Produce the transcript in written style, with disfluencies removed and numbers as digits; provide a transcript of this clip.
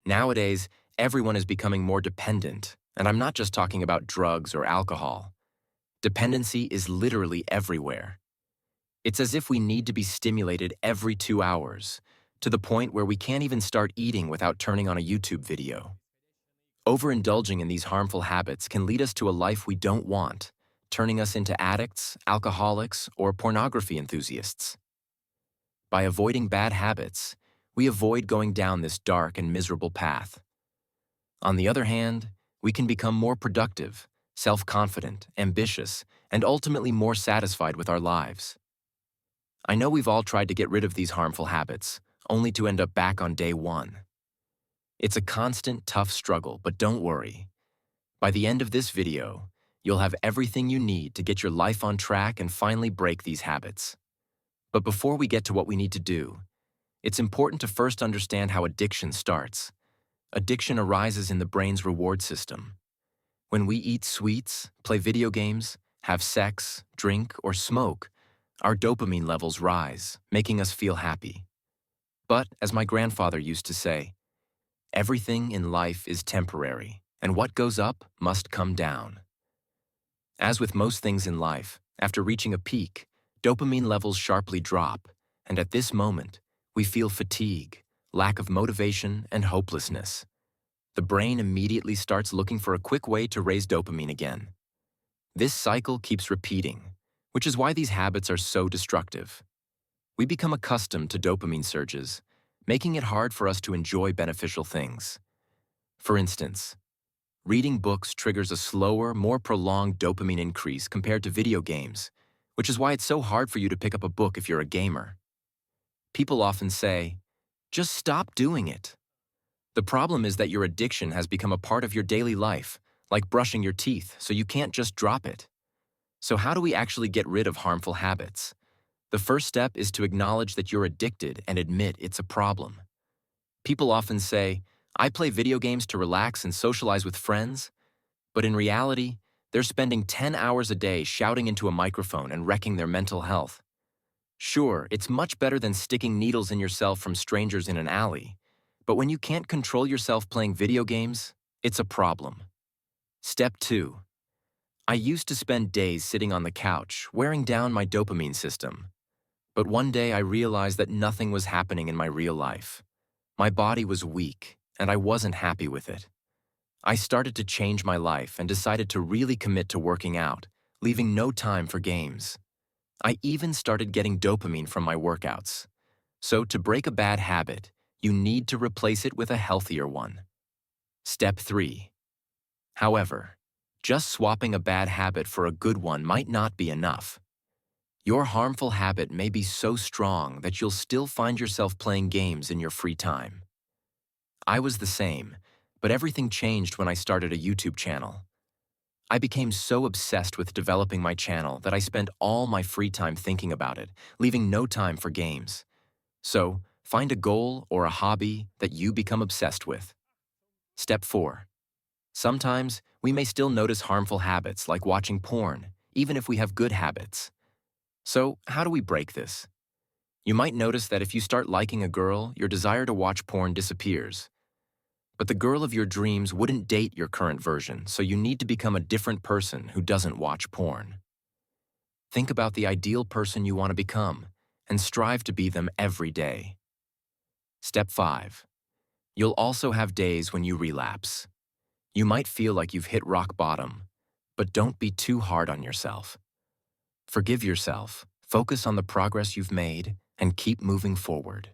Nowadays, everyone is becoming more dependent, and I'm not just talking about drugs or alcohol. Dependency is literally everywhere. It's as if we need to be stimulated every 2 hours, to the point where we can't even start eating without turning on a YouTube video. Overindulging in these harmful habits can lead us to a life we don't want, turning us into addicts, alcoholics, or pornography enthusiasts. By avoiding bad habits, we avoid going down this dark and miserable path. On the other hand, we can become more productive, self-confident, ambitious, and ultimately more satisfied with our lives. I know we've all tried to get rid of these harmful habits, only to end up back on day one. It's a constant, tough struggle, but don't worry. By the end of this video, you'll have everything you need to get your life on track and finally break these habits. But before we get to what we need to do, it's important to first understand how addiction starts. Addiction arises in the brain's reward system. When we eat sweets, play video games, have sex, drink, or smoke, our dopamine levels rise, making us feel happy. But, as my grandfather used to say, everything in life is temporary, and what goes up must come down. As with most things in life, after reaching a peak, dopamine levels sharply drop, and at this moment, we feel fatigue, lack of motivation, and hopelessness. The brain immediately starts looking for a quick way to raise dopamine again. This cycle keeps repeating, which is why these habits are so destructive. We become accustomed to dopamine surges, making it hard for us to enjoy beneficial things. For instance, reading books triggers a slower, more prolonged dopamine increase compared to video games, which is why it's so hard for you to pick up a book if you're a gamer. People often say, "Just stop doing it." The problem is that your addiction has become a part of your daily life, like brushing your teeth, so you can't just drop it. So how do we actually get rid of harmful habits? The first step is to acknowledge that you're addicted and admit it's a problem. People often say, "I play video games to relax and socialize with friends," but in reality, they're spending 10 hours a day shouting into a microphone and wrecking their mental health. Sure, it's much better than sticking needles in yourself from strangers in an alley, but when you can't control yourself playing video games, it's a problem. Step 2. I used to spend days sitting on the couch, wearing down my dopamine system. But one day I realized that nothing was happening in my real life. My body was weak, and I wasn't happy with it. I started to change my life and decided to really commit to working out, leaving no time for games. I even started getting dopamine from my workouts. So to break a bad habit, you need to replace it with a healthier one. Step 3. However, just swapping a bad habit for a good one might not be enough. Your harmful habit may be so strong that you'll still find yourself playing games in your free time. I was the same, but everything changed when I started a YouTube channel. I became so obsessed with developing my channel that I spent all my free time thinking about it, leaving no time for games. So, find a goal or a hobby that you become obsessed with. Step 4. Sometimes, we may still notice harmful habits like watching porn, even if we have good habits. So, how do we break this? You might notice that if you start liking a girl, your desire to watch porn disappears. But the girl of your dreams wouldn't date your current version, so you need to become a different person who doesn't watch porn. Think about the ideal person you want to become, and strive to be them every day. Step 5. You'll also have days when you relapse. You might feel like you've hit rock bottom, but don't be too hard on yourself. Forgive yourself, focus on the progress you've made, and keep moving forward.